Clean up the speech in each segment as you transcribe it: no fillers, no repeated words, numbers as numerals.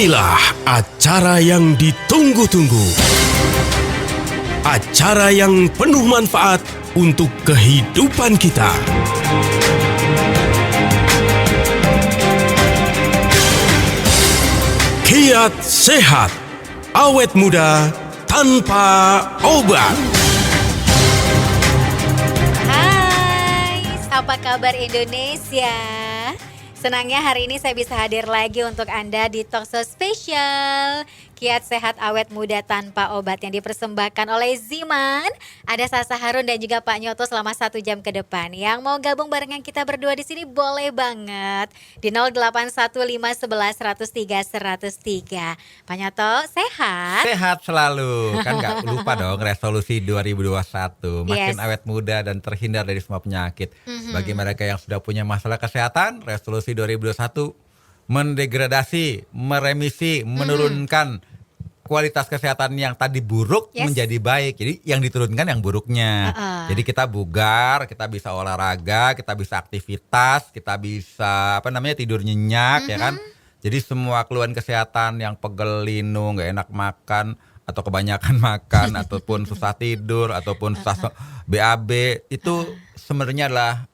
Inilah acara yang ditunggu-tunggu. Acara yang penuh manfaat untuk kehidupan kita. Kiat Sehat, awet muda tanpa obat. Hai, apa kabar Indonesia? Senangnya hari ini saya bisa hadir lagi untuk Anda di Talkshow spesial Kiat Sehat Awet Muda Tanpa Obat yang dipersembahkan oleh Ziman. Ada Sasa Harun dan juga Pak Nyoto selama 1 jam ke depan. Yang mau gabung barengan kita berdua di sini boleh banget di 081511103103. Pak Nyoto, sehat? Sehat selalu, kan gak lupa dong resolusi 2021. Makin Yes. awet muda dan terhindar dari semua penyakit. Bagi mereka yang sudah punya masalah kesehatan, resolusi 2021 mendegradasi, meremisi, menurunkan kualitas kesehatan yang tadi buruk Yes. menjadi baik. Jadi yang diturunkan yang buruknya. Jadi kita bugar, kita bisa olahraga, kita bisa aktivitas, kita bisa tidur nyenyak, ya kan? Jadi semua keluhan kesehatan yang pegel linu, nggak enak makan atau kebanyakan makan ataupun susah tidur ataupun susah BAB itu sebenarnya adalah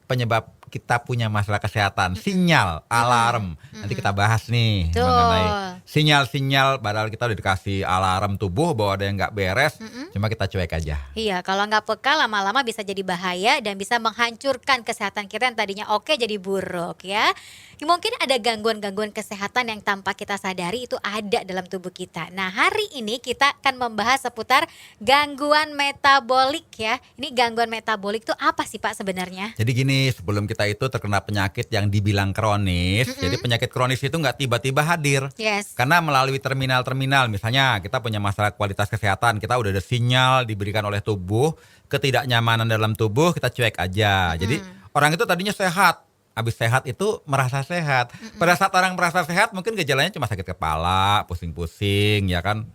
penyebab kita punya masalah kesehatan, sinyal, alarm. Nanti kita bahas nih Betul. mengenai sinyal-sinyal, padahal kita udah dikasih alarm tubuh bahwa ada yang nggak beres, cuma kita cuek aja. Iya, kalau nggak peka lama-lama bisa jadi bahaya dan bisa menghancurkan kesehatan kita yang tadinya oke jadi buruk ya. Mungkin ada gangguan-gangguan kesehatan yang tanpa kita sadari itu ada dalam tubuh kita. Nah, hari ini kita akan membahas seputar gangguan metabolik ya. Ini gangguan metabolik itu apa sih Pak sebenarnya? Jadi gini, sebelum kita itu terkena penyakit yang dibilang kronis, jadi penyakit kronis itu nggak tiba-tiba hadir. Yes. Karena melalui terminal-terminal, misalnya kita punya masalah kualitas kesehatan, kita udah ada sinyal diberikan oleh tubuh, ketidaknyamanan dalam tubuh, kita cuek aja. Jadi orang itu tadinya sehat, habis sehat itu merasa sehat. Pada saat orang merasa sehat, mungkin gejalanya cuma sakit kepala, pusing-pusing, ya kan.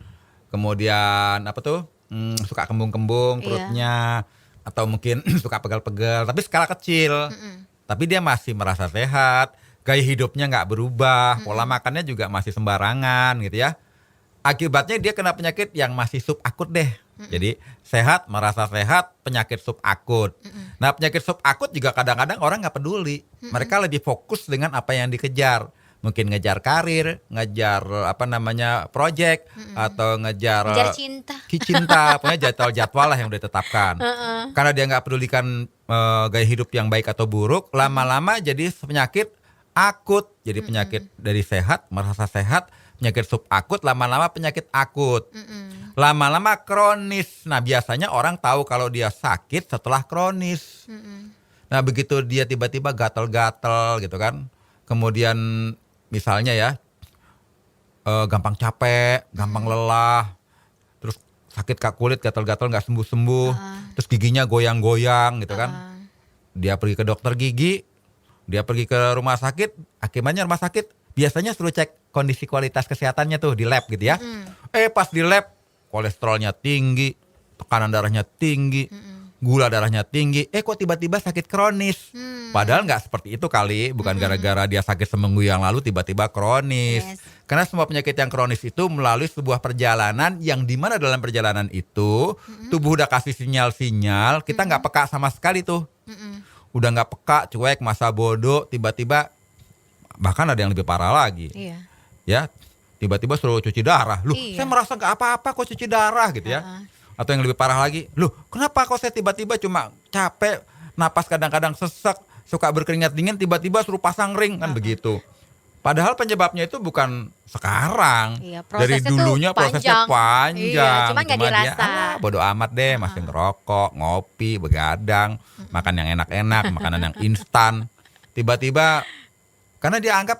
Kemudian suka kembung-kembung perutnya, atau mungkin suka pegal-pegal, tapi skala kecil. Tapi dia masih merasa sehat, gaya hidupnya nggak berubah, pola makannya juga masih sembarangan gitu ya. Akibatnya dia kena penyakit yang masih subakut deh. Jadi sehat, merasa sehat, penyakit subakut. Nah, penyakit subakut juga kadang-kadang orang nggak peduli. Mereka lebih fokus dengan apa yang dikejar. Mungkin ngejar karir, ngejar project, atau ngejar Cinta. pokoknya jadwal-jadwal lah yang udah ditetapkan. Karena dia nggak pedulikan gaya hidup yang baik atau buruk, lama-lama jadi penyakit akut. Jadi penyakit dari sehat, merasa sehat, penyakit subakut, lama-lama penyakit akut. Lama-lama kronis. Nah, biasanya orang tahu kalau dia sakit setelah kronis. Nah, begitu dia tiba-tiba gatal-gatal gitu kan. Kemudian misalnya ya, gampang capek, gampang lelah, terus sakit kulit, gatal-gatal nggak sembuh-sembuh, terus giginya goyang-goyang gitu kan. Dia pergi ke dokter gigi, dia pergi ke rumah sakit, akibatnya rumah sakit biasanya suruh cek kondisi kualitas kesehatannya tuh di lab gitu ya. Pas di lab kolesterolnya tinggi, tekanan darahnya tinggi, gula darahnya tinggi. Kok tiba-tiba sakit kronis? Padahal nggak seperti itu kali, bukan gara-gara dia sakit seminggu yang lalu tiba-tiba kronis. Yes. Karena semua penyakit yang kronis itu melalui sebuah perjalanan yang dimana dalam perjalanan itu tubuh udah kasih sinyal-sinyal, kita nggak peka sama sekali tuh. Udah nggak peka, cuek, masa bodoh, tiba-tiba bahkan ada yang lebih parah lagi. Iya. Ya, tiba-tiba suruh cuci darah. Loh, Iya. saya merasa nggak apa-apa kok cuci darah gitu ya. Atau yang lebih parah lagi, loh kenapa kok saya tiba-tiba cuma capek, napas kadang-kadang sesek, suka berkeringat dingin, tiba-tiba suruh pasang ring, kan begitu. Padahal penyebabnya itu bukan sekarang. Iya, Dari prosesnya dulunya tuh prosesnya panjang. panjang. Iya, cuma nggak dia, dirasa. bodo amat deh, masih ngerokok, ngopi, begadang, makan yang enak-enak, makanan yang instan. Tiba-tiba, karena dia anggap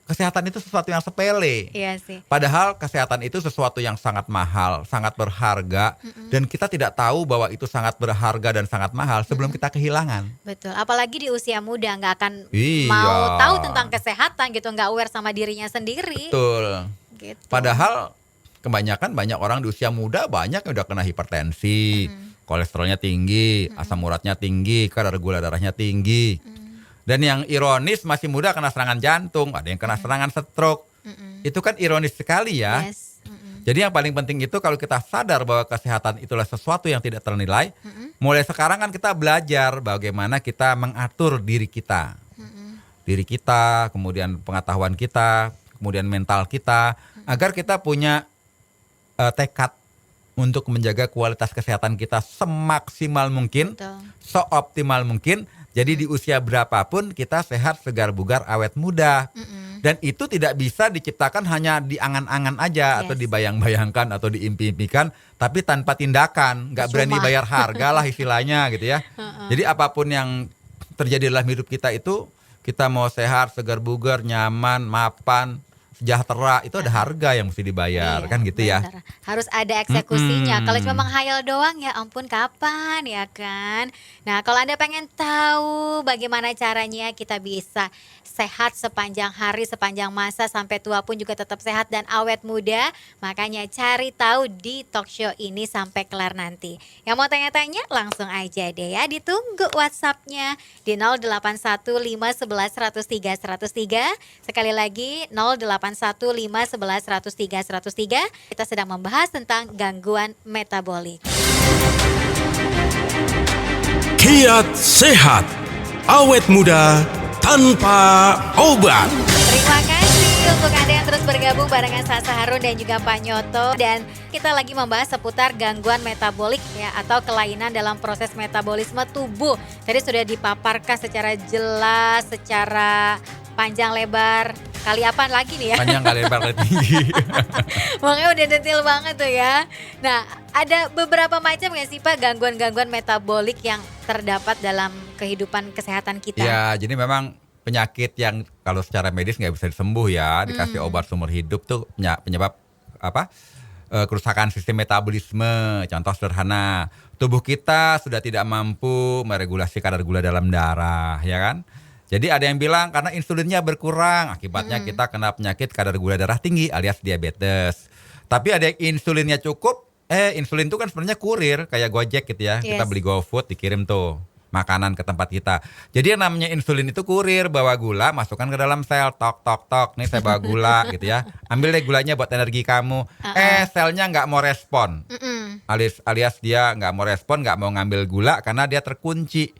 kesehatan itu sesuatu yang sepele. Iya sih. Padahal kesehatan itu sesuatu yang sangat mahal, sangat berharga, dan kita tidak tahu bahwa itu sangat berharga dan sangat mahal sebelum kita kehilangan. Betul, apalagi di usia muda nggak akan Iya. mau tahu tentang kesehatan gitu, nggak aware sama dirinya sendiri. Betul. Gitu. Padahal kebanyakan banyak orang di usia muda banyak yang udah kena hipertensi, kolesterolnya tinggi, asam uratnya tinggi, kadar gula darahnya tinggi. Dan yang ironis masih muda kena serangan jantung, ada yang kena serangan stroke. Itu kan ironis sekali ya. Yes. Jadi yang paling penting itu kalau kita sadar bahwa kesehatan itulah sesuatu yang tidak ternilai, mulai sekarang kan kita belajar bagaimana kita mengatur diri kita. Diri kita, kemudian pengetahuan kita, kemudian mental kita, agar kita punya tekad untuk menjaga kualitas kesehatan kita semaksimal mungkin, Betul. seoptimal mungkin. Jadi di usia berapapun kita sehat, segar, bugar, awet muda. Dan itu tidak bisa diciptakan hanya di angan-angan aja atau Yes. dibayang-bayangkan atau diimpi-impikan, tapi tanpa tindakan, nggak berani Percuma. bayar harga lah istilahnya gitu ya. Jadi apapun yang terjadi dalam hidup kita itu, kita mau sehat, segar, bugar, nyaman, mapan, sejahtera, itu ada harga yang mesti dibayar, Iya, kan gitu ya. bener. Harus ada eksekusinya. Kalau cuma menghayal doang ya ampun kapan ya kan. Nah kalau Anda pengen tahu bagaimana caranya kita bisa sehat sepanjang hari, sepanjang masa sampai tua pun juga tetap sehat dan awet muda. Makanya cari tahu di talk show ini sampai kelar nanti. Yang mau tanya-tanya langsung aja deh ya. Ditunggu WhatsApp-nya di 081511103103. Sekali lagi 081511103103. Kita sedang membahas tentang gangguan metabolik. Kiat sehat, awet muda tanpa obat. Terima kasih untuk Anda yang terus bergabung barengan Sasa Harun dan juga Pak Nyoto. Dan kita lagi membahas seputar gangguan metabolik ya, atau kelainan dalam proses metabolisme tubuh. Tadi sudah dipaparkan secara jelas, secara panjang lebar. Kali apa lagi nih ya? Panjang kali lebar kali tinggi. Makanya udah detail banget tuh ya. Nah, ada beberapa macam nggak sih Pak gangguan-gangguan metabolik yang terdapat dalam kehidupan kesehatan kita? Ya, jadi memang penyakit yang kalau secara medis nggak bisa disembuh ya, dikasih obat seumur hidup tuh penyebab apa? Kerusakan sistem metabolisme. Contoh sederhana, tubuh kita sudah tidak mampu meregulasi kadar gula dalam darah, ya kan? Jadi ada yang bilang karena insulinnya berkurang, akibatnya kita kena penyakit kadar gula darah tinggi alias diabetes. Tapi ada yang insulinnya cukup, insulin itu kan sebenarnya kurir kayak Gojek gitu ya. Yes. Kita beli GoFood dikirim tuh makanan ke tempat kita. Jadi yang namanya insulin itu kurir, bawa gula, masukkan ke dalam sel, tok tok tok. Nih saya bawa gula gitu ya. Ambil deh gulanya buat energi kamu. Selnya nggak mau respon. Alias dia nggak mau respon, nggak mau ngambil gula karena dia terkunci.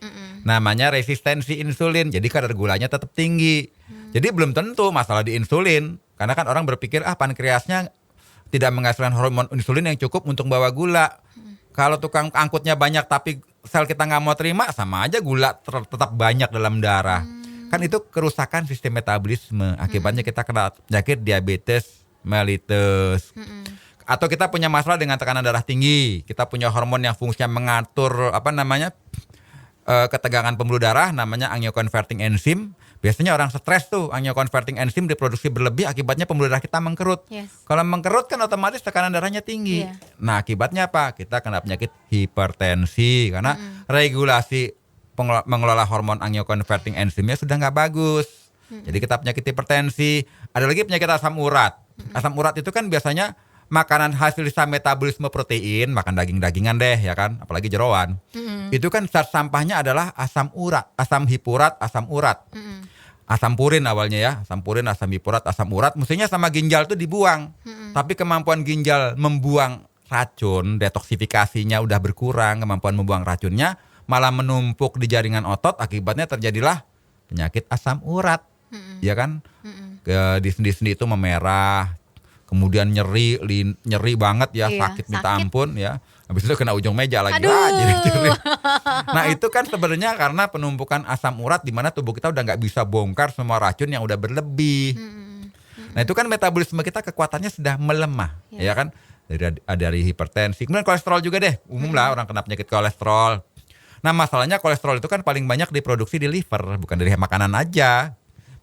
Namanya resistensi insulin. Jadi kadar gulanya tetap tinggi. Jadi belum tentu masalah di insulin. Karena kan orang berpikir pankreasnya tidak menghasilkan hormon insulin yang cukup untuk bawa gula. Kalau tukang angkutnya banyak tapi sel kita nggak mau terima, sama aja gula tetap banyak dalam darah. Kan itu kerusakan sistem metabolisme. Akibatnya kita kena penyakit diabetes mellitus. Atau kita punya masalah dengan tekanan darah tinggi. Kita punya hormon yang fungsinya mengatur ketegangan pembuluh darah, namanya angioconverting enzim. Biasanya orang stres tuh, angioconverting enzim diproduksi berlebih, akibatnya pembuluh darah kita mengkerut. Yes. Kalau mengkerut kan otomatis tekanan darahnya tinggi. Iya. Nah akibatnya apa? Kita kena penyakit hipertensi karena regulasi mengelola hormon angioconverting enzimnya sudah nggak bagus. Jadi kita penyakit hipertensi. Ada lagi penyakit asam urat. Asam urat itu kan biasanya makanan hasil sisa metabolisme protein, makan daging-dagingan deh ya kan, apalagi jeroan. Itu kan zat sampahnya adalah asam urat, asam hipurat, asam urat. Asam purin awalnya ya, asam purin, asam hipurat, asam urat, mestinya sama ginjal tuh dibuang. Tapi kemampuan ginjal membuang racun, detoksifikasinya udah berkurang, kemampuan membuang racunnya malah menumpuk di jaringan otot, akibatnya terjadilah penyakit asam urat. Ya kan? Di sendi-sendi itu memerah, kemudian nyeri banget ya, Iya, sakit minta sakit. ampun ya. Habis itu kena ujung meja lagi. Aduh. Jerit-jerit. Nah itu kan sebenarnya karena penumpukan asam urat di mana tubuh kita udah nggak bisa bongkar semua racun yang udah berlebih. Nah itu kan metabolisme kita kekuatannya sudah melemah, ya kan? Dari hipertensi, kemudian kolesterol juga deh. Umum lah orang kena penyakit kolesterol. Nah masalahnya kolesterol itu kan paling banyak diproduksi di liver, bukan dari makanan aja.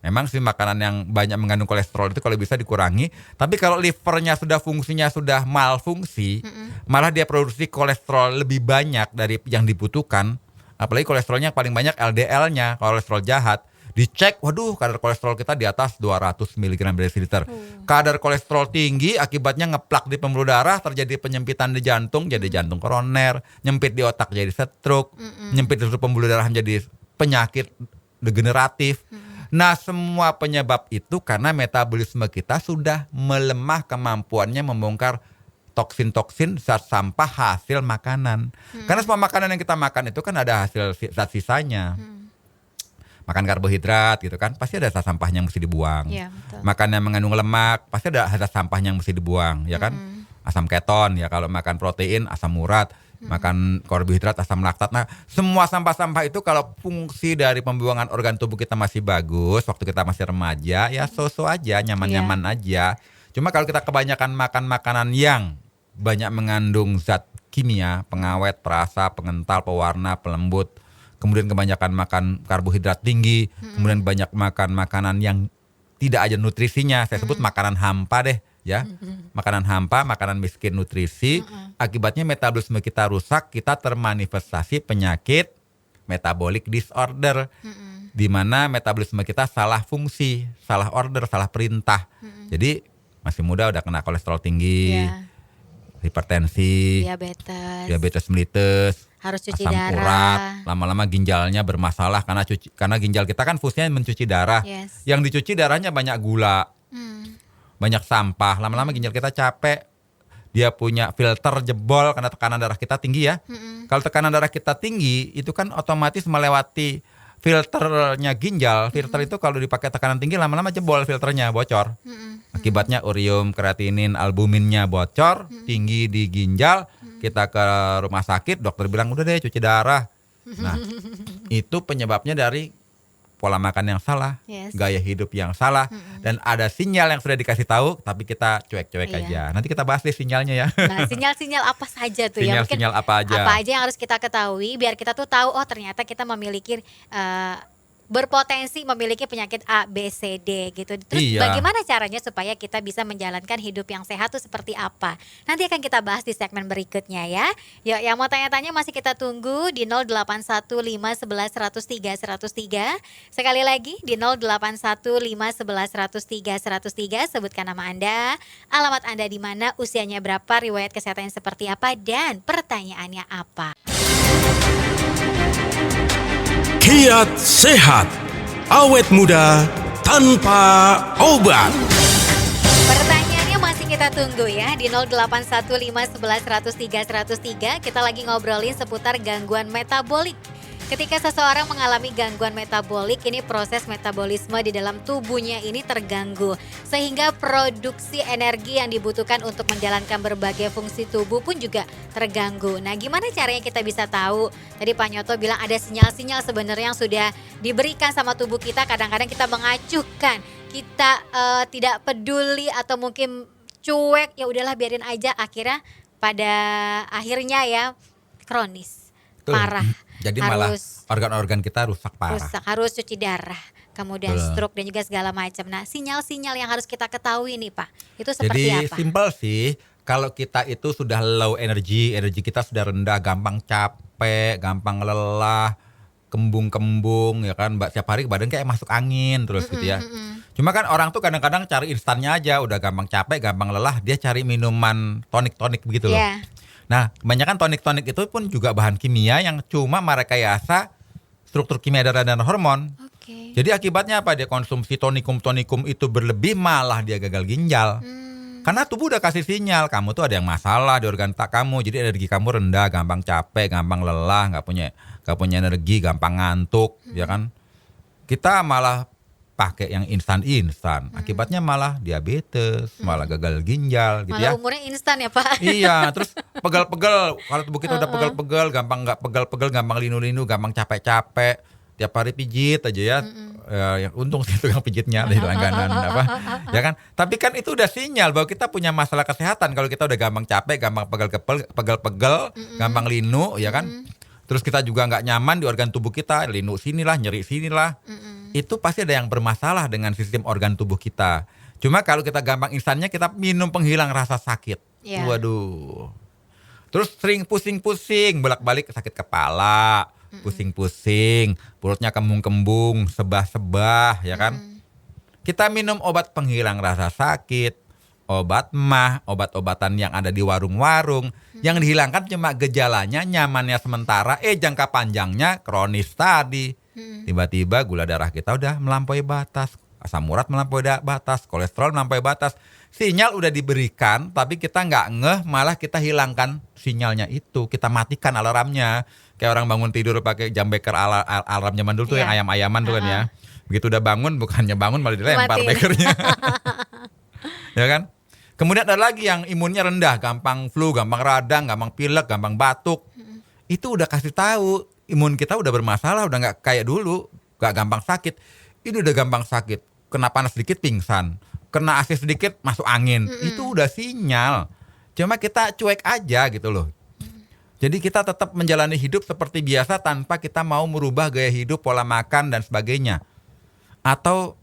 Memang sih makanan yang banyak mengandung kolesterol itu kalau bisa dikurangi. Tapi kalau livernya sudah fungsinya sudah malfungsi, malah dia produksi kolesterol lebih banyak dari yang dibutuhkan. Apalagi kolesterolnya yang paling banyak LDL-nya, kolesterol jahat. Dicek, waduh kadar kolesterol kita di atas 200 mg per desiliter. Kadar kolesterol tinggi akibatnya ngeplak di pembuluh darah, terjadi penyempitan di jantung, jadi jantung koroner. Nyempit di otak jadi stroke, nyempit di pembuluh darah jadi penyakit degeneratif. Nah, semua penyebab itu karena metabolisme kita sudah melemah kemampuannya membongkar toksin-toksin zat sampah hasil makanan. Karena semua makanan yang kita makan itu kan ada hasil zat sisanya. Makan karbohidrat gitu kan, pasti ada zat sampahnya yang mesti dibuang. Iya, betul. Makan yang mengandung lemak, pasti ada zat sampahnya yang mesti dibuang, ya kan? Asam keton, ya kalau makan protein, asam urat, makan karbohidrat, asam laktat. Nah, semua sampah-sampah itu kalau fungsi dari pembuangan organ tubuh kita masih bagus, waktu kita masih remaja, ya so-so aja, nyaman-nyaman aja. Cuma kalau kita kebanyakan makan makanan yang banyak mengandung zat kimia, pengawet, perasa, pengental, pewarna, pelembut, kemudian kebanyakan makan karbohidrat tinggi, kemudian banyak makan makanan yang tidak ada nutrisinya, saya sebut makanan hampa deh, ya. Makanan hampa, makanan miskin nutrisi, akibatnya metabolisme kita rusak, kita termanifestasi penyakit metabolic disorder, di mana metabolisme kita salah fungsi, salah order, salah perintah. Jadi masih muda udah kena kolesterol tinggi, hipertensi, diabetes mellitus, harus cuci asam darah. urat, lama-lama ginjalnya bermasalah karena ginjal kita kan fungsinya mencuci darah. Yang dicuci darahnya banyak gula, banyak sampah, lama-lama ginjal kita capek. Dia punya filter jebol karena tekanan darah kita tinggi ya. Kalau tekanan darah kita tinggi, itu kan otomatis melewati filternya ginjal. Filter itu kalau dipakai tekanan tinggi lama-lama jebol, filternya bocor. Akibatnya urium, kreatinin, albuminnya bocor, tinggi di ginjal. Kita ke rumah sakit, dokter bilang udah deh cuci darah. Nah, itu penyebabnya dari pola makan yang salah, gaya hidup yang salah, dan ada sinyal yang sudah dikasih tahu, tapi kita cuek-cuek aja. Nanti kita bahas deh sinyalnya ya. Nah, sinyal-sinyal apa saja tuh ya? Mungkin Sinyal apa aja? Apa aja yang harus kita ketahui biar kita tuh tahu, oh ternyata kita memiliki berpotensi memiliki penyakit A, B, C, D gitu. Terus bagaimana caranya supaya kita bisa menjalankan hidup yang sehat tuh seperti apa? Nanti akan kita bahas di segmen berikutnya ya. Yuk, yang mau tanya-tanya masih kita tunggu di 081511103103. Sekali lagi di 081511103103. Sebutkan nama Anda, alamat Anda di mana, usianya berapa, riwayat kesehatan seperti apa, dan pertanyaannya apa. Kiat sehat, awet muda tanpa obat. Pertanyaannya masih kita tunggu ya di 081511103103. Kita lagi ngobrolin seputar gangguan metabolik. Ketika seseorang mengalami gangguan metabolik, ini proses metabolisme di dalam tubuhnya ini terganggu. Sehingga produksi energi yang dibutuhkan untuk menjalankan berbagai fungsi tubuh pun juga terganggu. Nah, gimana caranya kita bisa tahu? Tadi Pak Nyoto bilang ada sinyal-sinyal sebenarnya yang sudah diberikan sama tubuh kita. Kadang-kadang kita mengacuhkan, kita tidak peduli atau mungkin cuek, ya udahlah biarin aja. Akhirnya pada akhirnya ya kronis, parah. Jadi malah organ-organ kita rusak parah. Harus cuci darah, kemudian stroke dan juga segala macam. Nah, sinyal-sinyal yang harus kita ketahui nih Pak, itu seperti apa? Jadi simpel sih, kalau kita itu sudah low energy kita sudah rendah, gampang capek, gampang lelah, kembung-kembung ya kan, setiap hari badan kayak masuk angin terus gitu ya. Cuma kan orang tuh kadang-kadang cari instannya aja, udah gampang capek, gampang lelah, dia cari minuman tonik-tonik begitu loh. Nah, kebanyakan tonik-tonik itu pun juga bahan kimia yang cuma merekayasa struktur kimia darah dan hormon. Jadi akibatnya apa? Dia konsumsi tonikum-tonikum itu berlebih, malah dia gagal ginjal. Karena tubuh udah kasih sinyal, kamu tuh ada yang masalah di organ tak kamu. Jadi energi kamu rendah, gampang capek, gampang lelah, nggak punya energi, gampang ngantuk, ya kan? Kita malah pakai yang instan. Akibatnya malah diabetes, malah gagal ginjal gitu malah ya. Umurnya instan ya Pak. Iya, terus pegel-pegel. Kalau tubuh kita udah pegel-pegel, gampang nggak pegel-pegel, gampang linu-linu, gampang capek-capek. Tiap hari pijit aja ya. Yang untung sih tukang pijitnya dari langganan apa. Ya kan? Tapi kan itu udah sinyal bahwa kita punya masalah kesehatan. Kalau kita udah gampang capek, gampang pegel-pegel, gampang linu, ya kan? Terus kita juga nggak nyaman di organ tubuh kita, linu sinilah, nyeri sinilah. Itu pasti ada yang bermasalah dengan sistem organ tubuh kita. Cuma kalau kita gampang instannya, kita minum penghilang rasa sakit. Waduh. Terus sering pusing-pusing, bolak-balik sakit kepala, pusing-pusing, perutnya kembung-kembung, sebah-sebah, ya kan? Kita minum obat penghilang rasa sakit, obat mah, obat-obatan yang ada di warung-warung, yang dihilangkan cuma gejalanya, nyamannya sementara, jangka panjangnya kronis tadi. Tiba-tiba gula darah kita udah melampaui batas, asam urat melampaui batas, kolesterol melampaui batas. Sinyal udah diberikan, tapi kita nggak ngeh, malah kita hilangkan sinyalnya itu. Kita matikan alarmnya. Kayak orang bangun tidur pakai jam beker alarm zaman dulu tuh yang ayam-ayaman tuh kan ya. Begitu udah bangun, bukannya bangun malah dilempar bekernya. Ya kan? Kemudian ada lagi yang imunnya rendah, gampang flu, gampang radang, gampang pilek, gampang batuk. Itu udah kasih tahu, imun kita udah bermasalah, udah nggak kayak dulu, nggak gampang sakit. Ini udah gampang sakit, kena panas sedikit pingsan, kena AC sedikit masuk angin. Itu udah sinyal. Cuma kita cuek aja gitu loh. Jadi kita tetap menjalani hidup seperti biasa tanpa kita mau merubah gaya hidup, pola makan dan sebagainya. Atau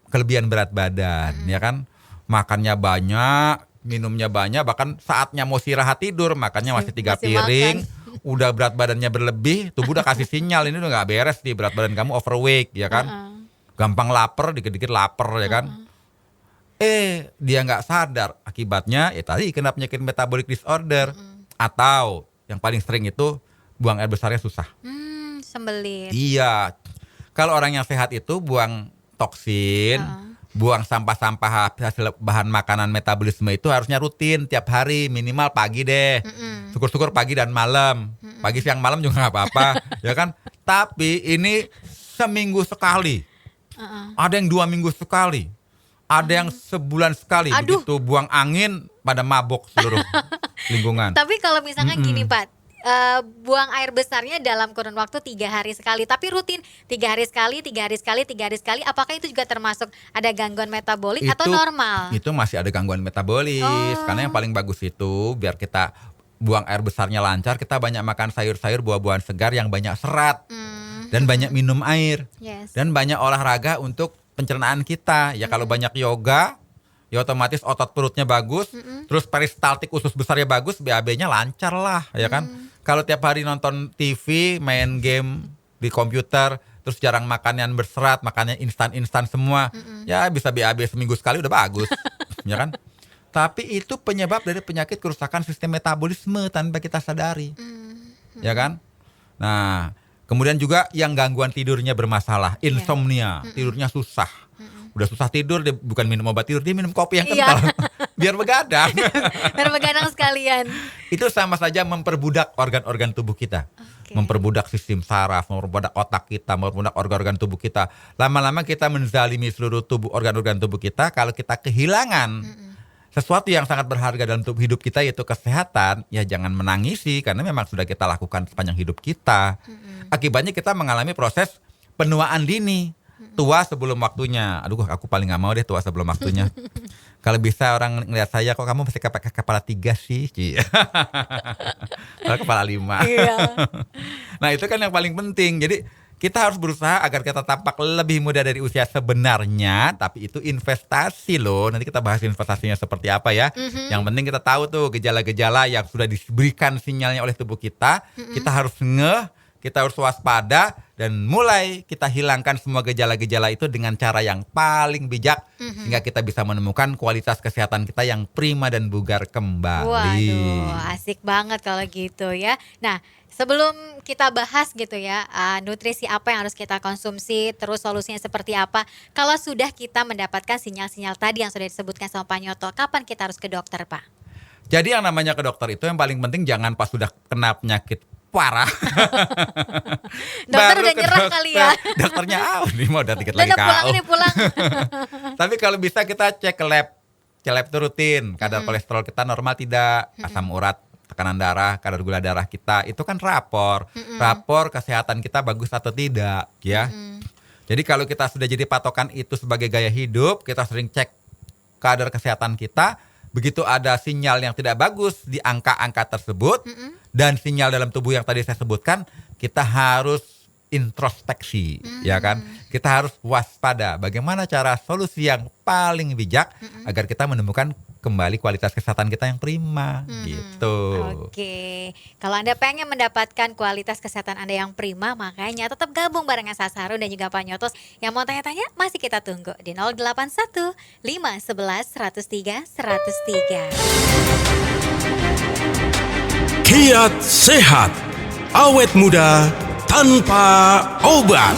kelebihan berat badan, ya kan? Makannya banyak, minumnya banyak, bahkan saatnya mau istirahat tidur makannya masih 3 piring, udah berat badannya berlebih, tubuh udah kasih sinyal ini udah nggak beres nih, berat badan kamu overweight, ya kan? Gampang lapar, dikit-dikit lapar, ya kan? Dia nggak sadar, akibatnya tadi kena penyakit metabolic disorder, atau yang paling sering itu buang air besarnya susah. Sembelit. Iya, kalau orang yang sehat itu buang toksin. Buang sampah-sampah hasil bahan makanan metabolisme itu harusnya rutin tiap hari, minimal pagi deh. Syukur-syukur pagi dan malam. Pagi siang malam juga nggak apa-apa, ya kan? Tapi ini seminggu sekali. Ada yang 2 minggu sekali. Ada yang sebulan sekali. Begitu buang angin pada mabok seluruh lingkungan. Tapi kalau misalkan gini Pak, buang air besarnya dalam kurun waktu 3 hari sekali, tapi rutin 3 hari sekali, 3 hari sekali, 3 hari sekali, apakah itu juga termasuk ada gangguan metabolik atau normal? Itu masih ada gangguan metabolis, karena yang paling bagus itu biar kita buang air besarnya lancar, kita banyak makan sayur-sayur, buah-buahan segar yang banyak serat, dan banyak minum air, dan banyak olahraga untuk pencernaan kita. Ya kalau banyak yoga, ya otomatis otot perutnya bagus, terus peristaltik usus besarnya bagus, BAB-nya lancar lah, ya kan? Kalau tiap hari nonton TV, main game di komputer, terus jarang makan yang berserat, makannya instan-instan semua, ya bisa BAB seminggu sekali udah bagus, ya kan? Tapi itu penyebab dari penyakit kerusakan sistem metabolisme tanpa kita sadari, ya kan? Nah, kemudian juga yang gangguan tidurnya bermasalah, insomnia, tidurnya susah. Udah susah tidur, dia bukan minum obat tidur, dia minum kopi yang kental. Biar begadang. Biar begadang sekalian. Itu sama saja memperbudak organ-organ tubuh kita. Memperbudak sistem saraf, memperbudak otak kita, memperbudak organ-organ tubuh kita. Lama-lama kita menzalimi seluruh tubuh, organ-organ tubuh kita. Kalau kita kehilangan sesuatu yang sangat berharga dalam hidup kita, yaitu kesehatan, ya jangan menangisi, karena memang sudah kita lakukan sepanjang hidup kita. Akibatnya kita mengalami proses penuaan dini. Tua sebelum waktunya. Aduh, aku paling gak mau deh tua sebelum waktunya. Kalau bisa orang ngeliat saya, kok kamu masih pakai kepala 3 sih? Kalau kepala 5. Nah itu kan yang paling penting. Jadi kita harus berusaha agar kita tampak lebih muda dari usia sebenarnya. Tapi itu investasi loh. Nanti kita bahas investasinya seperti apa ya. Yang penting kita tahu tuh gejala-gejala yang sudah diberikan sinyalnya oleh tubuh kita. Kita harus ngeh, kita harus waspada, dan mulai kita hilangkan semua gejala-gejala itu dengan cara yang paling bijak, sehingga kita bisa menemukan kualitas kesehatan kita yang prima dan bugar kembali. Waduh, asik banget kalau gitu ya. Nah, sebelum kita bahas gitu ya, nutrisi apa yang harus kita konsumsi, terus solusinya seperti apa. Kalau sudah kita mendapatkan sinyal-sinyal tadi yang sudah disebutkan sama Pak Nyoto, kapan kita harus ke dokter, Pak? Jadi yang namanya ke dokter itu yang paling penting jangan pas sudah kena penyakit parah. Dokter udah nyerah kali ya. Dokternya ini mau udah dikit lagi pulang. Tapi kalau bisa kita cek ke lab. Cek lab itu rutin. Kadar kolesterol kita normal tidak, asam urat, tekanan darah, kadar gula darah kita, itu kan rapor. Rapor kesehatan kita bagus atau tidak, ya. Jadi kalau kita sudah jadi patokan itu sebagai gaya hidup, kita sering cek kadar kesehatan kita. Begitu ada sinyal yang tidak bagus di angka-angka tersebut, dan sinyal dalam tubuh yang tadi saya sebutkan, kita harus introspeksi, ya kan? Kita harus waspada. Bagaimana cara solusi yang paling bijak agar kita menemukan kembali kualitas kesehatan kita yang prima, gitu. Oke, kalau Anda pengen mendapatkan kualitas kesehatan Anda yang prima, makanya tetap gabung barengan Sasaro dan juga Pak Nyotos. Yang mau tanya-tanya masih kita tunggu di 081 511 103 103. Kiat sehat, awet muda tanpa obat.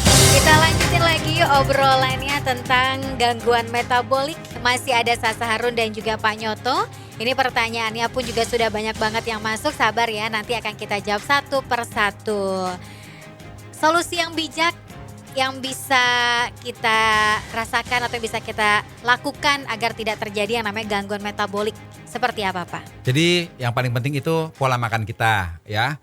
Kita lanjutin lagi yuk obrolannya tentang gangguan metabolik. Masih ada Sasa Harun dan juga Pak Nyoto. Ini pertanyaannya pun juga sudah banyak banget yang masuk. Sabar ya, nanti akan kita jawab satu persatu. Solusi yang bijak yang bisa kita rasakan atau bisa kita lakukan agar tidak terjadi yang namanya gangguan metabolik seperti apa Pak? Jadi yang paling penting itu pola makan kita ya.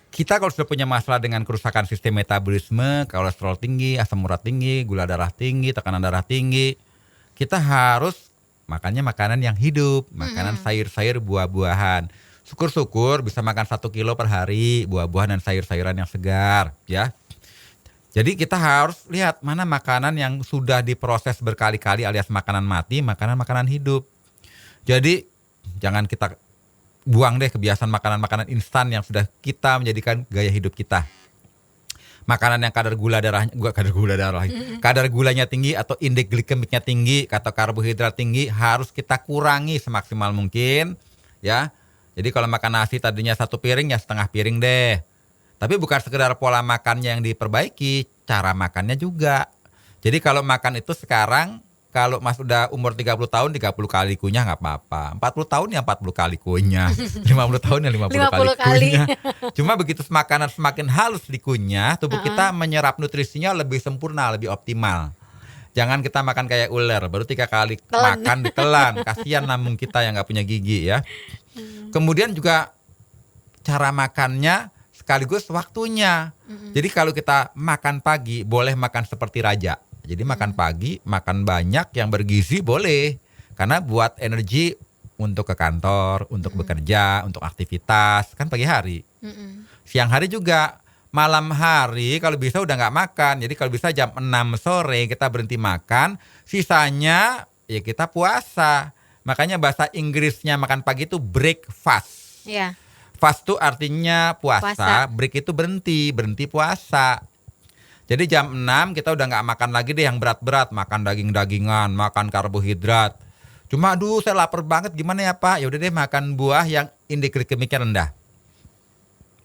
Kita kalau sudah punya masalah dengan kerusakan sistem metabolisme, kolesterol tinggi, asam urat tinggi, gula darah tinggi, tekanan darah tinggi, kita harus makannya makanan yang hidup, makanan sayur-sayur, buah-buahan. Syukur-syukur bisa makan 1 kilo per hari buah-buahan dan sayur-sayuran yang segar ya. Jadi kita harus lihat mana makanan yang sudah diproses berkali-kali alias makanan mati, makanan-makanan hidup. Jadi jangan kita buang deh kebiasaan makanan-makanan instan yang sudah kita menjadikan gaya hidup kita. Makanan yang kadar gulanya tinggi atau indeks glikemiknya tinggi, atau karbohidrat tinggi harus kita kurangi semaksimal mungkin, ya. Jadi kalau makan nasi tadinya 1 piring ya setengah piring deh. Tapi bukan sekedar pola makannya yang diperbaiki, cara makannya juga. Jadi kalau makan itu sekarang, kalau Mas udah umur 30 tahun, 30 kali kunyah nggak apa-apa. 40 tahun ya 40 kali kunyah. 50 tahun ya 50 kali kunyah. Cuma begitu makanan semakin halus dikunyah, tubuh kita menyerap nutrisinya lebih sempurna, lebih optimal. Jangan kita makan kayak ular, baru 3 kali makan ditelan. Kasihan lambung kita yang nggak punya gigi ya. Kemudian juga cara makannya sekaligus waktunya. Jadi kalau kita makan pagi, boleh makan seperti raja. Jadi makan pagi, makan banyak yang bergizi boleh. Karena buat energi untuk ke kantor, untuk bekerja, untuk aktivitas. Kan pagi hari. Siang hari juga. Malam hari kalau bisa udah gak makan. Jadi kalau bisa jam 6 sore kita berhenti makan. Sisanya ya kita puasa. Makanya bahasa Inggrisnya makan pagi itu breakfast. Iya. Fast itu artinya puasa. Break itu berhenti puasa. Jadi jam 6 kita udah gak makan lagi deh yang berat-berat. Makan daging-dagingan, makan karbohidrat. Cuma aduh saya lapar banget gimana ya Pak? Ya udah deh makan buah yang indeks glikemiknya rendah.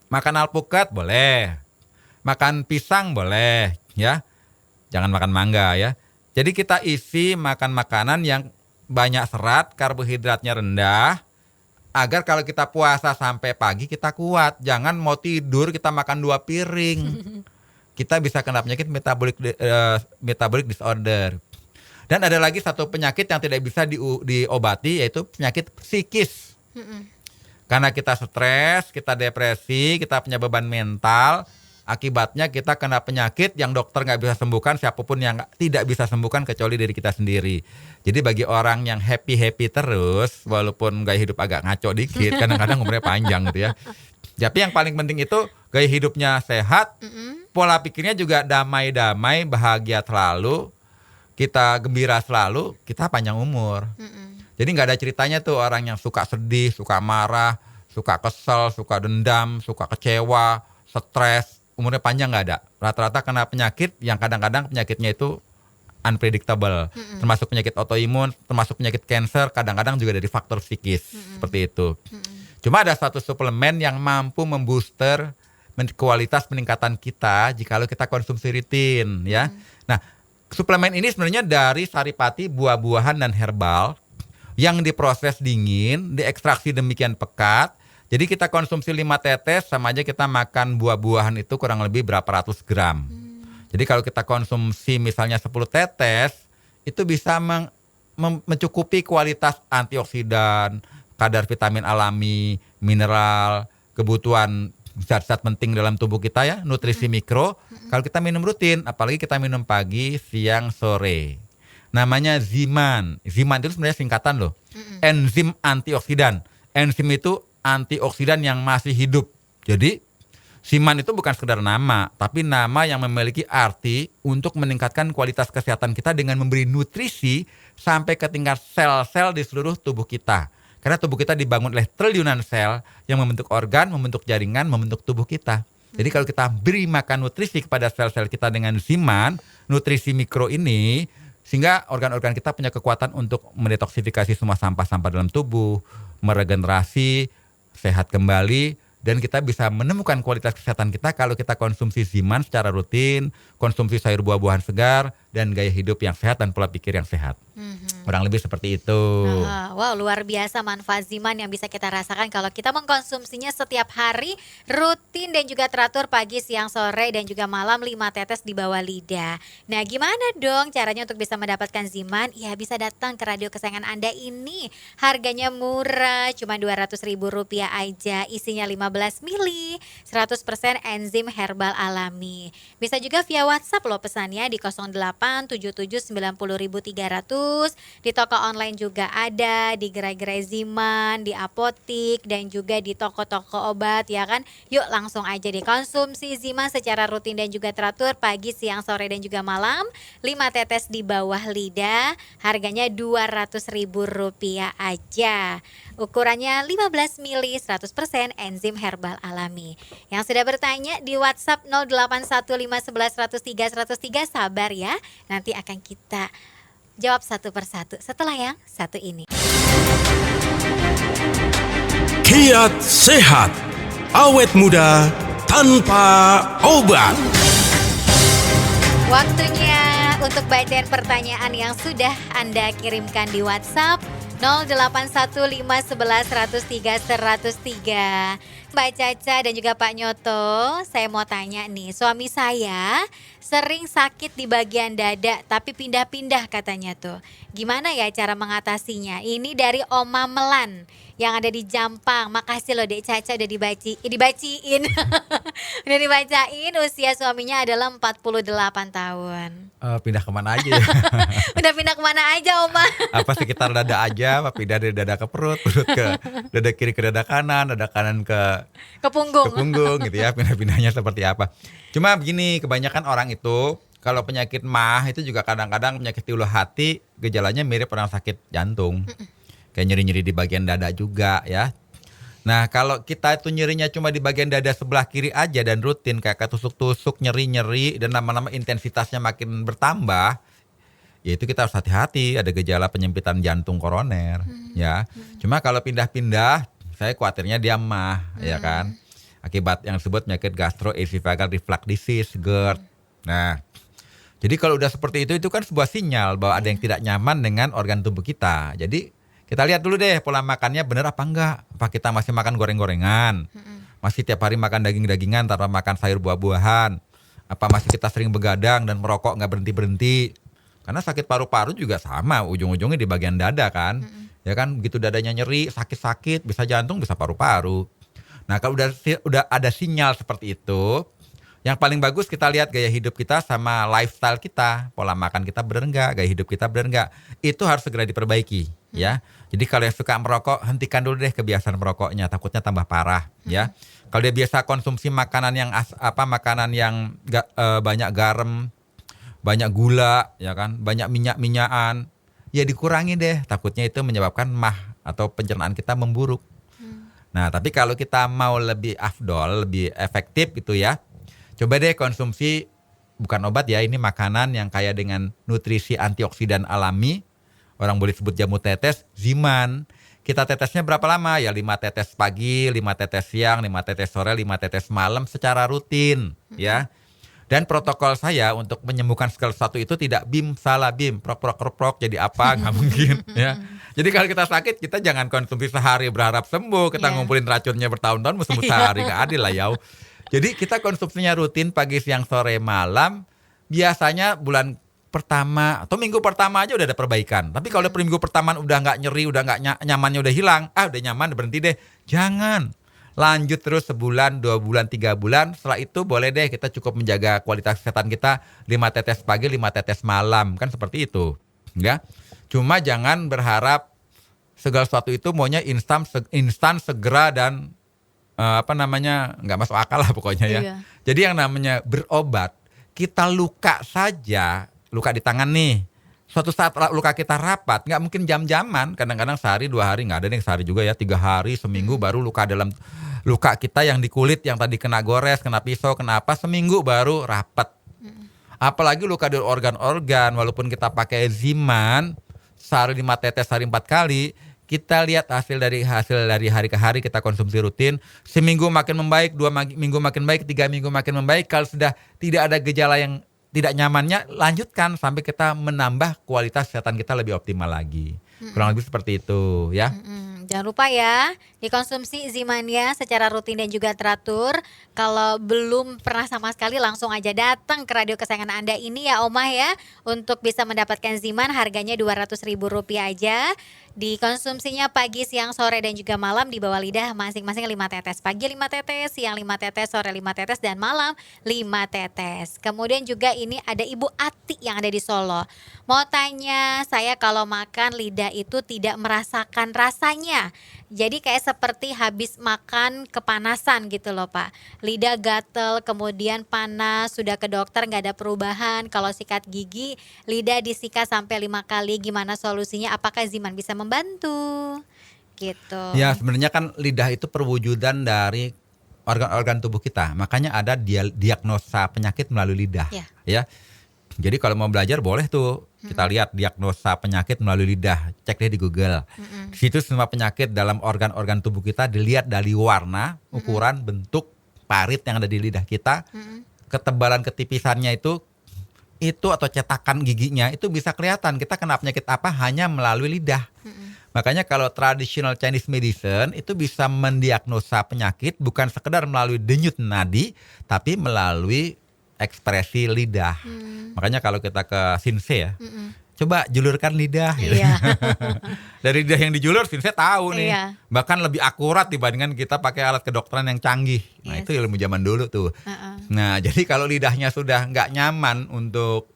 Makan alpukat boleh. Makan pisang boleh ya. Jangan makan mangga ya. Jadi kita isi makan makanan yang banyak serat, karbohidratnya rendah. Agar kalau kita puasa sampai pagi kita kuat. Jangan mau tidur kita makan 2 piring. Kita bisa kena penyakit metabolic disorder. Dan ada lagi satu penyakit yang tidak bisa diobati, yaitu penyakit psikis. Karena kita stres, kita depresi, kita punya beban mental, akibatnya kita kena penyakit yang dokter nggak bisa sembuhkan, siapapun yang tidak bisa sembuhkan kecuali diri kita sendiri. Jadi bagi orang yang happy-happy terus, walaupun gaya hidup agak ngaco dikit, kadang-kadang umurnya panjang gitu ya. Tapi yang paling penting itu gaya hidupnya sehat, pola pikirnya juga damai-damai, bahagia selalu, kita gembira selalu, kita panjang umur. Jadi nggak ada ceritanya tuh orang yang suka sedih, suka marah, suka kesel, suka dendam, suka kecewa, stres, umurnya panjang nggak ada. Rata-rata kena penyakit yang kadang-kadang penyakitnya itu unpredictable, termasuk penyakit autoimun, termasuk penyakit kanker, kadang-kadang juga dari faktor psikis, seperti itu. Cuma ada satu suplemen yang mampu membooster kualitas peningkatan kita jika kita konsumsi rutin ya. Nah, suplemen ini sebenarnya dari saripati, buah-buahan dan herbal yang diproses dingin, diekstraksi demikian pekat. Jadi kita konsumsi 5 tetes sama aja kita makan buah-buahan itu kurang lebih berapa ratus gram. Jadi kalau kita konsumsi misalnya 10 tetes, itu bisa mencukupi kualitas antioksidan, kadar vitamin alami, mineral, kebutuhan zat-zat penting dalam tubuh kita ya, nutrisi mikro. Kalau kita minum rutin, apalagi kita minum pagi, siang, sore. Namanya Ziman. Ziman itu sebenarnya singkatan loh. Enzim antioksidan. Enzim itu antioksidan yang masih hidup. Jadi Ziman itu bukan sekedar nama, tapi nama yang memiliki arti untuk meningkatkan kualitas kesehatan kita dengan memberi nutrisi sampai ke tingkat sel-sel di seluruh tubuh kita. Karena tubuh kita dibangun oleh triliunan sel yang membentuk organ, membentuk jaringan, membentuk tubuh kita. Jadi kalau kita beri makan nutrisi kepada sel-sel kita dengan Ziman, nutrisi mikro ini, sehingga organ-organ kita punya kekuatan untuk mendetoksifikasi semua sampah-sampah dalam tubuh, meregenerasi, sehat kembali, dan kita bisa menemukan kualitas kesehatan kita kalau kita konsumsi Ziman secara rutin, konsumsi sayur buah-buahan segar, dan gaya hidup yang sehat dan pola pikir yang sehat. Kurang lebih seperti itu. Wow, luar biasa manfaat Ziman yang bisa kita rasakan kalau kita mengkonsumsinya setiap hari, rutin dan juga teratur pagi, siang, sore, dan juga malam 5 tetes di bawah lidah. Nah, gimana dong caranya untuk bisa mendapatkan Ziman? Ya, bisa datang ke radio kesayangan Anda ini. Harganya murah, cuma Rp200.000 aja. Isinya 15 mili, 100% enzim herbal alami. Bisa juga via WhatsApp loh pesannya di 087790.300. Di toko online juga ada, di gerai-gerai Ziman, di apotik, dan juga di toko-toko obat ya kan. Yuk langsung aja dikonsumsi Ziman secara rutin dan juga teratur pagi, siang, sore, dan juga malam. 5 tetes di bawah lidah, harganya Rp200.000 aja. Ukurannya 15 mili, 100% enzim herbal alami. Yang sudah bertanya di WhatsApp 081511103103, sabar ya. Nanti akan kita jawab satu persatu setelah yang satu ini. Kiat sehat, awet muda tanpa obat. Waktunya untuk bacain pertanyaan yang sudah Anda kirimkan di WhatsApp 081511103103. Mbak Caca dan juga Pak Nyoto, saya mau tanya nih, suami saya sering sakit di bagian dada tapi pindah-pindah katanya tuh. Gimana ya cara mengatasinya? Ini dari Oma Melan yang ada di Jampang. Makasih loh Dek Caca udah dibaciin. Udah dibacain, usia suaminya adalah 48 tahun. Pindah kemana aja ya? Udah pindah kemana aja Oma? Apa sekitar dada aja, apa pindah dari dada ke perut, perut ke dada kiri ke dada kanan ke punggung gitu ya, pindah-pindahnya seperti apa. Cuma begini, kebanyakan orang itu kalau penyakit MAH itu juga kadang-kadang penyakit ulu hati, gejalanya mirip orang sakit jantung. Kayak nyeri-nyeri di bagian dada juga ya. Nah kalau kita itu nyerinya cuma di bagian dada sebelah kiri aja dan rutin kayak ketusuk-tusuk, nyeri-nyeri dan lama-lama intensitasnya makin bertambah, ya itu kita harus hati-hati, ada gejala penyempitan jantung koroner ya. Cuma kalau pindah-pindah, saya khawatirnya dia MAH ya kan. Akibat yang disebut penyakit gastroesophageal reflux disease, GERD. Nah, jadi kalau udah seperti itu kan sebuah sinyal bahwa ada yang tidak nyaman dengan organ tubuh kita. Jadi kita lihat dulu deh pola makannya benar apa enggak. Apa kita masih makan goreng-gorengan? Masih tiap hari makan daging-dagingan tanpa makan sayur buah-buahan? Apa masih kita sering begadang dan merokok nggak berhenti-berhenti? Karena sakit paru-paru juga sama, ujung-ujungnya di bagian dada kan. Ya kan, begitu dadanya nyeri, sakit-sakit, bisa jantung, bisa paru-paru. Nah kalau udah ada sinyal seperti itu, yang paling bagus kita lihat gaya hidup kita sama lifestyle kita, pola makan kita benar enggak, gaya hidup kita benar enggak, itu harus segera diperbaiki ya. Jadi kalau yang suka merokok, hentikan dulu deh kebiasaan merokoknya, takutnya tambah parah ya. Kalau dia biasa konsumsi makanan yang banyak garam, banyak gula ya kan, banyak minyak-minyakan, ya dikurangi deh, takutnya itu menyebabkan MAH atau pencernaan kita memburuk. Nah, tapi kalau kita mau lebih afdol, lebih efektif gitu ya, coba deh konsumsi bukan obat ya, ini makanan yang kaya dengan nutrisi antioksidan alami. Orang boleh sebut jamu tetes, Ziman. Kita tetesnya berapa lama? Ya 5 tetes pagi, 5 tetes siang, 5 tetes sore, 5 tetes malam secara rutin ya. Dan protokol saya untuk menyembuhkan segala sesuatu itu tidak bim salah bim, prok jadi apa, nggak mungkin ya. Jadi kalau kita sakit, kita jangan konsumsi sehari berharap sembuh, kita ngumpulin racunnya bertahun-tahun mau sembuh sehari, nggak adil lah ya. Jadi kita konsumsinya rutin pagi, siang, sore, malam. Biasanya bulan pertama atau minggu pertama aja udah ada perbaikan. Tapi kalau minggu pertama udah nggak nyeri, udah nggak nyamannya udah hilang, udah nyaman berhenti deh. Jangan. Lanjut terus sebulan, 2 bulan, 3 bulan. Setelah itu boleh deh kita cukup menjaga kualitas kesehatan kita 5 tetes pagi, 5 tetes malam. Kan seperti itu. Ya. Cuma jangan berharap segala sesuatu itu maunya instan segera dan nggak masuk akal lah pokoknya ya. Iya. Jadi yang namanya berobat, kita luka saja, luka di tangan nih. Suatu saat luka kita rapat, nggak mungkin jam-jaman. Kadang-kadang sehari, 2 hari, nggak ada nih sehari juga ya, 3 hari, seminggu baru luka dalam luka kita yang di kulit yang tadi kena gores, kena pisau, kena apa, seminggu baru rapat. Apalagi luka di organ-organ, walaupun kita pakai Ziman, sehari 5 tetes, sehari 4 kali, kita lihat hasil dari hari ke hari kita konsumsi rutin, seminggu makin membaik, 2 minggu makin baik, 3 minggu makin membaik. Kalau sudah tidak ada gejala yang tidak nyamannya, lanjutkan sampai kita menambah kualitas kesehatan kita lebih optimal lagi. Kurang lebih seperti itu ya. Jangan lupa ya, dikonsumsi Zimania secara rutin dan juga teratur. Kalau belum pernah sama sekali, langsung aja datang ke radio kesayangan Anda ini ya Omah ya, untuk bisa mendapatkan Ziman, harganya Rp200.000 aja. Dikonsumsinya pagi, siang, sore dan juga malam, di bawah lidah masing-masing 5 tetes. Pagi 5 tetes, siang 5 tetes, sore 5 tetes, dan malam 5 tetes. Kemudian juga ini ada Ibu Ati yang ada di Solo. Mau tanya, saya kalau makan lidah itu tidak merasakan rasanya. Jadi kayak seperti habis makan kepanasan gitu loh Pak. Lidah gatel, kemudian panas, sudah ke dokter nggak ada perubahan. Kalau sikat gigi, lidah disikat sampai 5 kali. Gimana solusinya? Apakah Ziman bisa membantu? Gitu. Ya sebenarnya kan lidah itu perwujudan dari organ-organ tubuh kita. Makanya ada diagnosa penyakit melalui lidah. Ya. Jadi kalau mau belajar boleh tuh kita lihat diagnosa penyakit melalui lidah. Cek deh di Google. Di situ semua penyakit dalam organ-organ tubuh kita dilihat dari warna, ukuran, bentuk, parit yang ada di lidah kita. Ketebalan ketipisannya itu atau cetakan giginya itu bisa kelihatan kita kena penyakit apa hanya melalui lidah. Makanya kalau traditional Chinese medicine itu bisa mendiagnosa penyakit bukan sekedar melalui denyut nadi, tapi melalui ekspresi lidah. Makanya kalau kita ke Sinse ya, coba julurkan lidah. Gitu. Iya. Dari lidah yang dijulur, Sinse tahu nih. Iya. Bahkan lebih akurat dibandingkan kita pakai alat kedokteran yang canggih. Nah itu ilmu zaman dulu tuh. Nah jadi kalau lidahnya sudah nggak nyaman untuk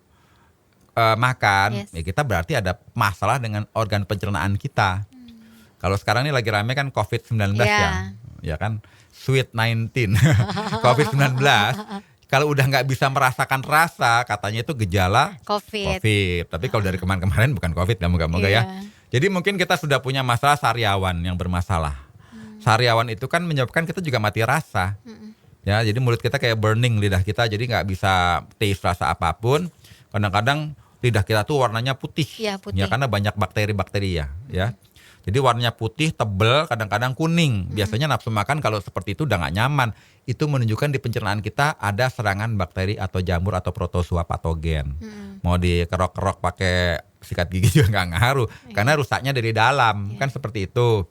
makan, ya kita berarti ada masalah dengan organ pencernaan kita. Kalau sekarang ini lagi rame kan COVID-19 ya kan, Sweet 19, COVID-19. Kalau udah nggak bisa merasakan rasa, katanya itu gejala COVID. Tapi kalau dari kemarin-kemarin bukan COVID, moga-moga ya. Jadi mungkin kita sudah punya masalah sariawan yang bermasalah. Sariawan itu kan menyebabkan kita juga mati rasa. Ya, jadi mulut kita kayak burning lidah kita, jadi nggak bisa taste rasa apapun. Kadang-kadang lidah kita tuh warnanya putih. Ya, karena banyak bakteri-bakteri ya. Jadi warnanya putih, tebel, kadang-kadang kuning. Biasanya nafsu makan kalau seperti itu udah nggak nyaman. Itu menunjukkan di pencernaan kita ada serangan bakteri atau jamur atau protozoa patogen. Mau dikerok-kerok pakai sikat gigi juga nggak ngaruh. Karena rusaknya dari dalam, kan seperti itu.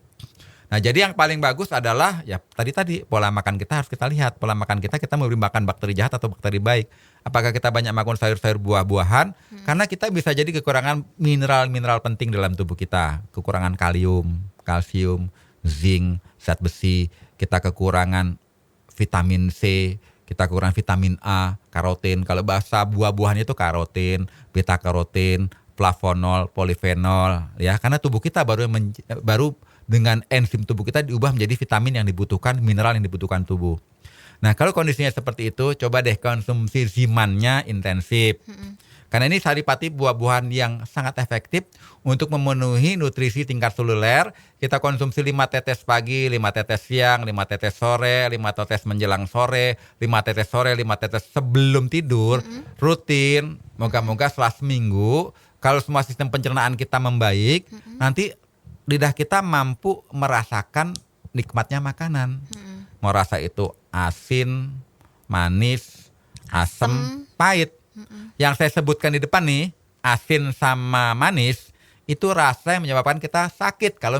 Nah jadi yang paling bagus adalah ya tadi pola makan kita harus kita lihat. Pola makan kita memberi makan bakteri jahat atau bakteri baik. Apakah kita banyak makan sayur-sayur buah-buahan? Karena kita bisa jadi kekurangan mineral-mineral penting dalam tubuh kita. Kekurangan kalium, kalsium, zinc, zat besi. Kita kekurangan vitamin C, kita kekurangan vitamin A, karotin. Kalau bahasa buah-buahan itu karotin, beta karotin, flavonol, polifenol. Ya, karena tubuh kita baru dengan enzim tubuh kita diubah menjadi vitamin yang dibutuhkan, mineral yang dibutuhkan tubuh. Nah kalau kondisinya seperti itu, coba deh konsumsi Zimannya intensif. Karena ini saripati buah-buahan yang sangat efektif untuk memenuhi nutrisi tingkat seluler. Kita konsumsi 5 tetes pagi, 5 tetes siang, 5 tetes sore, 5 tetes menjelang sore, 5 tetes sore, 5 tetes sebelum tidur. Rutin, moga-moga setelah seminggu, kalau semua sistem pencernaan kita membaik, nanti lidah kita mampu merasakan nikmatnya makanan. Mau rasa itu asin, manis, asam, pahit. Yang saya sebutkan di depan nih, asin sama manis, itu rasa yang menyebabkan kita sakit kalau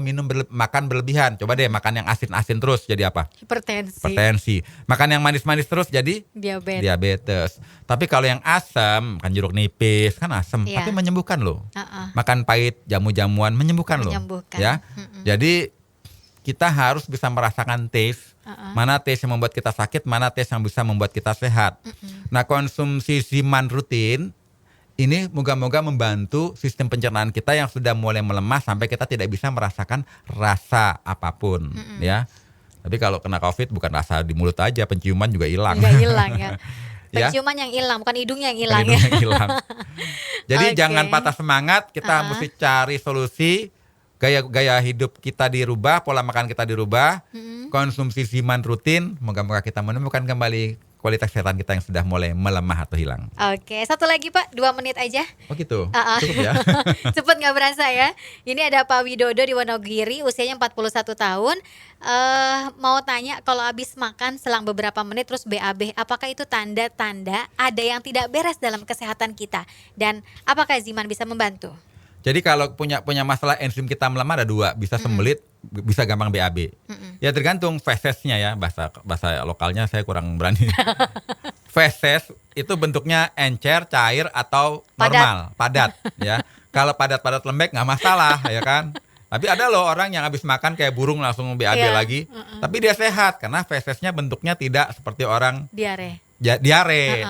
makan berlebihan. Coba deh makan yang asin-asin terus jadi apa? Hipertensi. Makan yang manis-manis terus jadi diabetes. Tapi kalau yang asam, makan jeruk nipis, kan asam, tapi menyembuhkan loh. Makan pahit, jamu-jamuan menyembuhkan loh. Ya. Jadi kita harus bisa merasakan taste. Mana taste yang membuat kita sakit, mana taste yang bisa membuat kita sehat. Nah, konsumsi Ziman rutin ini moga-moga membantu sistem pencernaan kita yang sudah mulai melemah sampai kita tidak bisa merasakan rasa apapun, ya. Tapi kalau kena COVID bukan rasa di mulut aja, penciuman juga hilang. Juga hilang ya. Penciuman yang hilang, bukan hidungnya yang hilang. Jadi jangan patah semangat, kita mesti cari solusi. Gaya hidup kita dirubah, pola makan kita dirubah, konsumsi Ziman rutin, moga-moga kita menemukan kembali kualitas kesehatan kita yang sudah mulai melemah atau hilang. Oke, satu lagi Pak, 2 menit aja. Oh gitu, Uh-uh. cukup ya. Cepet nggak berasa ya. Ini ada Pak Widodo di Wonogiri, usianya 41 tahun. Mau tanya, kalau habis makan selang beberapa menit terus BAB, apakah itu tanda-tanda ada yang tidak beres dalam kesehatan kita? Dan apakah Ziman bisa membantu? Jadi kalau punya masalah enzim kita melemah ada 2, bisa sembelit, bisa gampang BAB. Ya tergantung fesesnya ya, bahasa lokalnya saya kurang berani. Feses itu bentuknya encer, cair atau normal, padat ya. Kalau padat lembek nggak masalah ya kan. Tapi ada loh orang yang habis makan kayak burung langsung BAB lagi. Tapi dia sehat karena fesesnya bentuknya tidak seperti orang diare,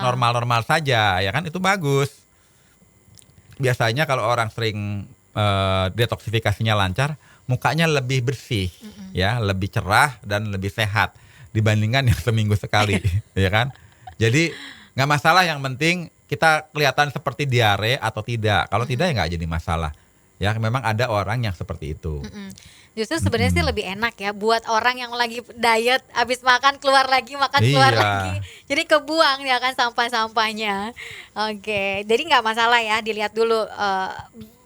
normal-normal saja ya kan, itu bagus. Biasanya kalau orang sering detoksifikasinya lancar, mukanya lebih bersih, ya, lebih cerah dan lebih sehat dibandingkan yang seminggu sekali, ya kan? Jadi nggak masalah, yang penting kita kelihatan seperti diare atau tidak. Kalau tidak ya nggak jadi masalah. Ya, memang ada orang yang seperti itu. Justru sebenarnya sih lebih enak ya buat orang yang lagi diet, habis makan keluar lagi, keluar lagi. Jadi kebuang ya kan sampah-sampahnya. Oke, jadi nggak masalah ya, dilihat dulu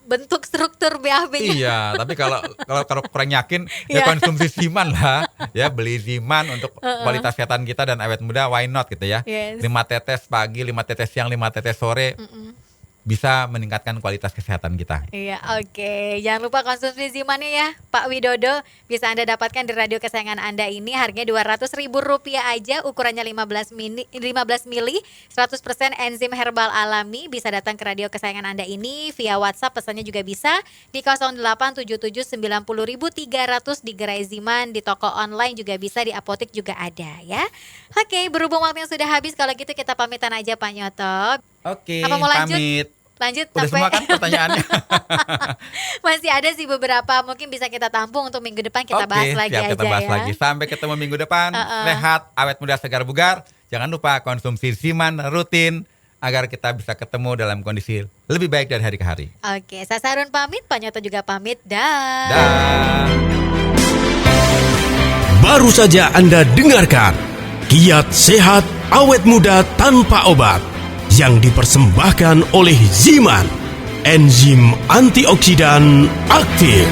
bentuk struktur BAB-nya. Iya, tapi kalau kurang yakin ya konsumsi Ziman lah. Ya, beli Ziman untuk kualitas kesehatan kita dan awet muda, why not gitu ya. 5 tetes pagi, 5 tetes siang, 5 tetes sore. Bisa meningkatkan kualitas kesehatan kita. Iya, oke. Jangan lupa konsumsi Zimannya ya, Pak Widodo. Bisa Anda dapatkan di radio kesayangan Anda ini, harganya Rp200.000 aja, ukurannya 15 mili, 100% enzim herbal alami. Bisa datang ke radio kesayangan Anda ini via WhatsApp, pesannya juga bisa di 0877900300 di Gerai Ziman, di toko online juga bisa, di apotek juga ada ya. Oke, berhubung waktu yang sudah habis, kalau gitu kita pamitan aja Pak Nyoto. Oke, apa mau lanjut? Lanjut. Udah semua kan pertanyaannya? Masih ada sih beberapa, mungkin bisa kita tampung untuk minggu depan kita bahas lagi aja. Oke, kita bahas lagi. Sampai ketemu minggu depan. Sehat, awet muda, segar bugar. Jangan lupa konsumsi Ziman rutin agar kita bisa ketemu dalam kondisi lebih baik dari hari ke hari. Oke, saya Sarun pamit, Pak Nyoto juga pamit. Dah. Baru saja Anda dengarkan Kiat Sehat Awet Muda Tanpa Obat yang dipersembahkan oleh Ziman, enzim antioksidan aktif.